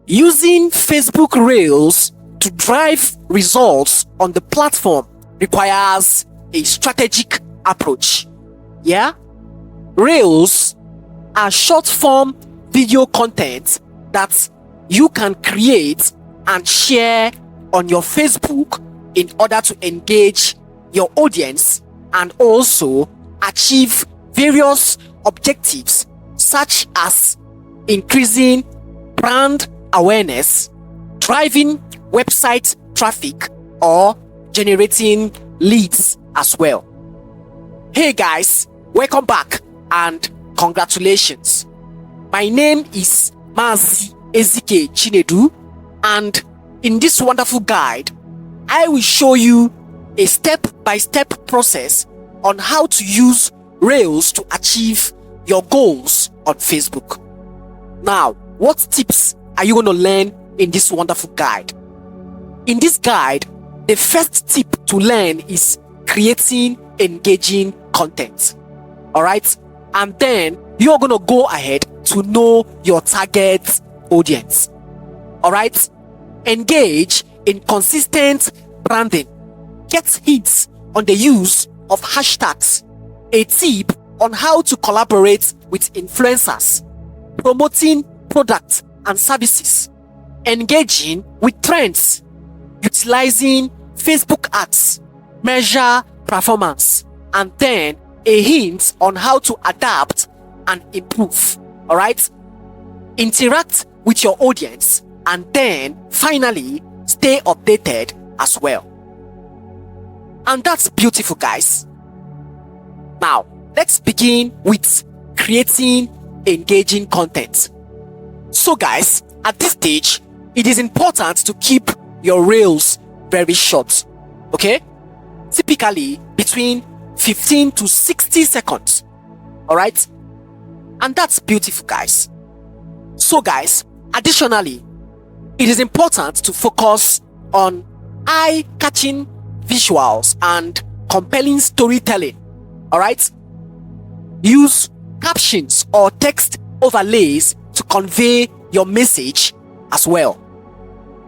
Using Facebook Reels to drive results on the platform requires a strategic approach. Yeah? Reels are short-form video content that you can create and share on your Facebook in order to engage your audience and also achieve various objectives such as increasing brand awareness, driving website traffic, or generating leads as well. Hey guys, welcome back and congratulations. My name is Mazi Ezike Chinedu, and in this wonderful guide, I will show you a step-by-step process on how to use Reels to achieve your goals on Facebook. Now, what tips are you going to learn in this wonderful guide? In this guide, the first tip to learn is creating engaging content. Alright? And then you're going to go ahead to know your target audience. Alright? Engage in consistent branding. Get hints on the use of hashtags. A tip on how to collaborate with influencers. Promoting products and services. Engaging with trends. Utilizing Facebook ads. Measure performance. And then a hint on how to adapt and improve. Alright? Interact with your audience, and then finally stay updated as well. And that's beautiful, guys. Now, let's begin with creating engaging content. So guys, at this stage, it is important to keep your reels very short. Okay? Typically between 15 to 60 seconds. Alright? And that's beautiful, guys. So guys, additionally, it is important to focus on eye-catching visuals and compelling storytelling. Alright? Use captions or text overlays to convey your message as well,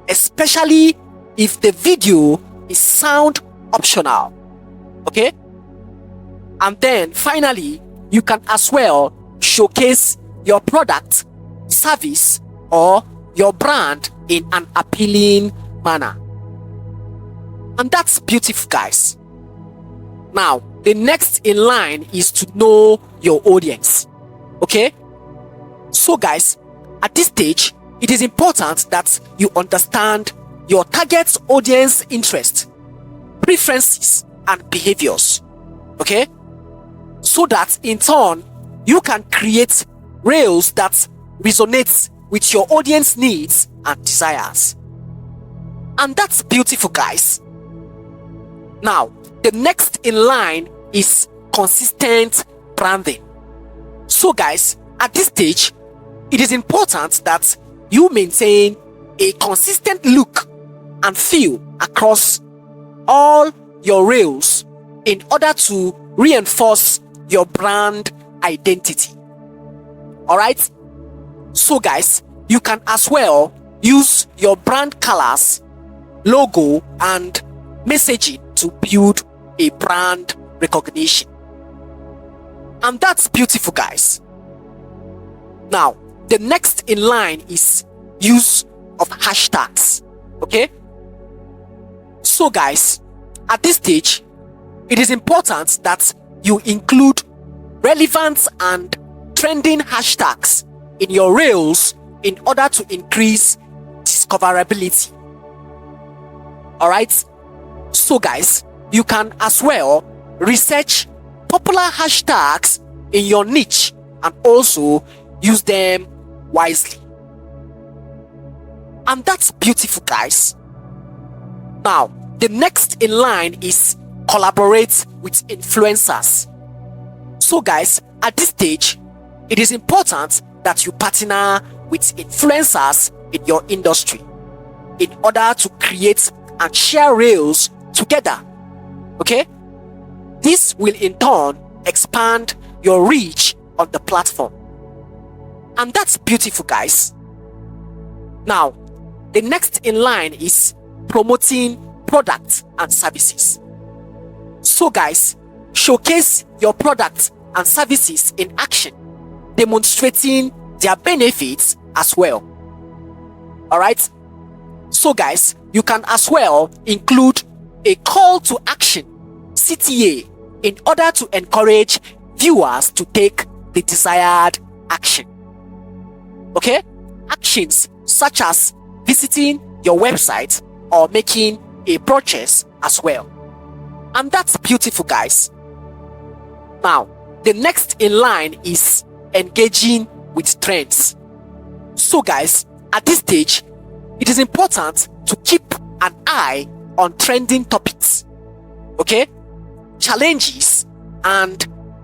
especially if the video is sound optional. Okay? And then finally, you can as well showcase your product, service, or your brand in an appealing manner. And that's beautiful, guys. Now, the next in line is to know your audience. Okay? So guys, at this stage, it is important that you understand your target audience interests, preferences, and behaviors. Okay? So that in turn, you can create reels that resonate with your audience needs and desires. And that's beautiful, guys. Now, the next in line is consistent branding. So guys, at this stage, it is important that you maintain a consistent look and feel across all your reels in order to reinforce your brand identity. Alright? So guys, you can as well use your brand colors, logo, and messaging to build a brand recognition. And that's beautiful, guys. Now, the next in line is use of hashtags. Okay? So guys, at this stage, it is important that you include relevant and trending hashtags in your reels in order to increase discoverability. Alright? So guys, you can as well research popular hashtags in your niche and also use them wisely. And that's beautiful, guys. Now, the next in line is collaborate with influencers. So guys, at this stage, it is important that you partner with influencers in your industry in order to create and share reels together. Okay? This will in turn expand your reach on the platform. And that's beautiful, guys. Now, the next in line is promoting products and services. So guys, showcase your products and services in action, demonstrating their benefits as well. Alright, so guys, you can as well include a call to action, CTA, in order to encourage viewers to take the desired action. Okay, actions such as visiting your website or making a purchase as well. And that's beautiful, guys. Now, the next in line is engaging with trends. So guys, at this stage, it is important to keep an eye on trending topics, okay, challenges and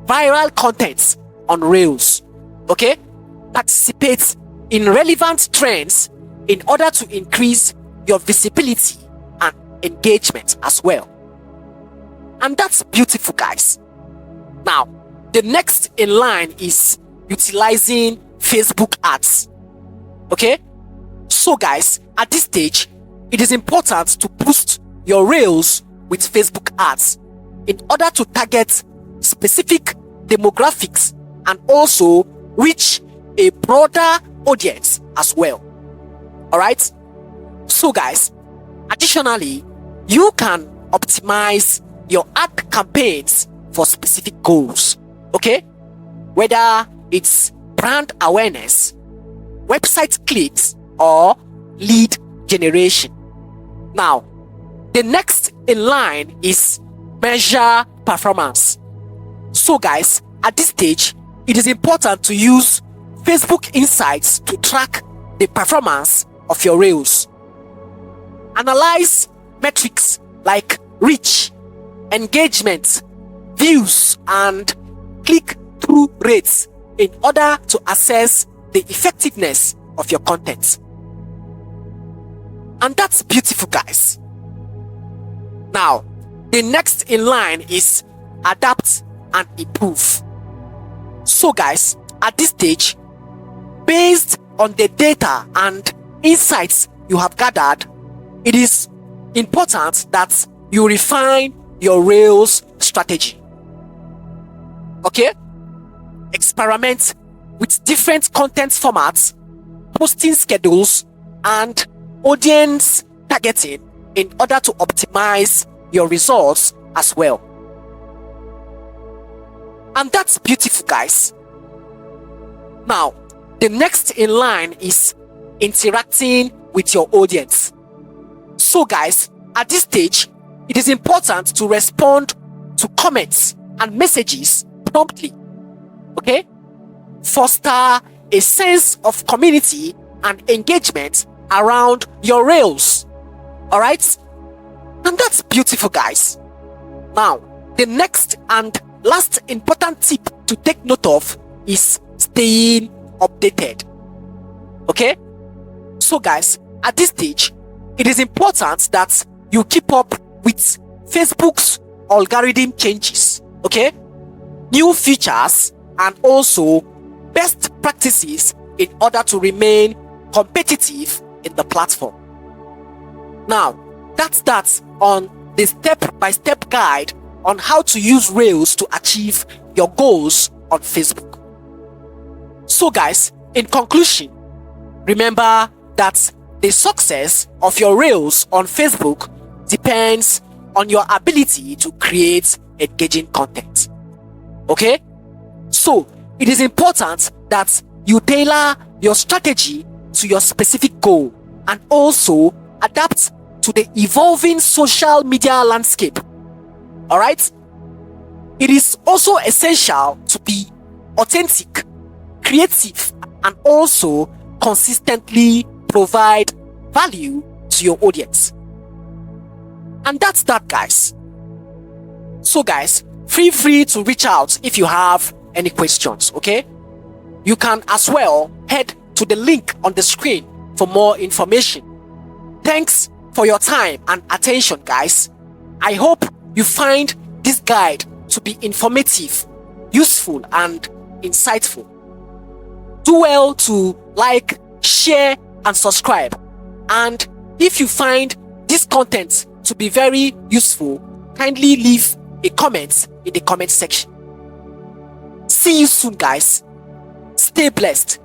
viral contents on Reels. Okay, participate in relevant trends in order to increase your visibility and engagement as well. And that's beautiful, guys. Now, the next in line is utilizing Facebook ads. Okay, so guys, at this stage, it is important to boost your Reels with Facebook ads in order to target specific demographics and also reach a broader audience as well. Alright, so guys, additionally, you can optimize your ad campaigns for specific goals. Okay, whether it's brand awareness, website clicks, or lead generation. Now, the next in line is measure performance. So guys, at this stage, it is important to use Facebook Insights to track the performance of your Reels. Analyze metrics like reach, engagement, views, and click-through rates in order to assess the effectiveness of your content. And that's beautiful, guys. Now, the next in line is adapt and improve. So guys, at this stage, based on the data and insights you have gathered, it is important that you refine your Reels strategy. Okay, experiment with different content formats, posting schedules, and audience targeting in order to optimize your results as well. And that's beautiful, guys. Now, the next in line is interacting with your audience. So guys, at this stage, it is important to respond to comments and messages promptly. Okay, foster a sense of community and engagement around your Reels. All right, and that's beautiful, guys. Now, the next and last important tip to take note of is staying updated. Okay, so guys, at this stage, it is important that you keep up with Facebook's algorithm changes, okay, new features, and also best practices in order to remain competitive in the platform. Now, that's that on the step-by-step guide on how to use Reels to achieve your goals on Facebook. So guys, in conclusion, remember that the success of your Reels on Facebook depends on your ability to create engaging content. Okay? So, it is important that you tailor your strategy to your specific goal and also adapt to the evolving social media landscape. Alright? It is also essential to be authentic, creative, and also consistently provide value to your audience. And that's that, guys. So guys, feel free to reach out if you have any questions, okay? You can as well head to the link on the screen for more information. Thanks for your time and attention, guys. I hope you find this guide to be informative, useful, and insightful. Do well to like, share, and subscribe. And if you find this content to be very useful, kindly leave a comment in the comment section. See you soon, guys. Stay blessed.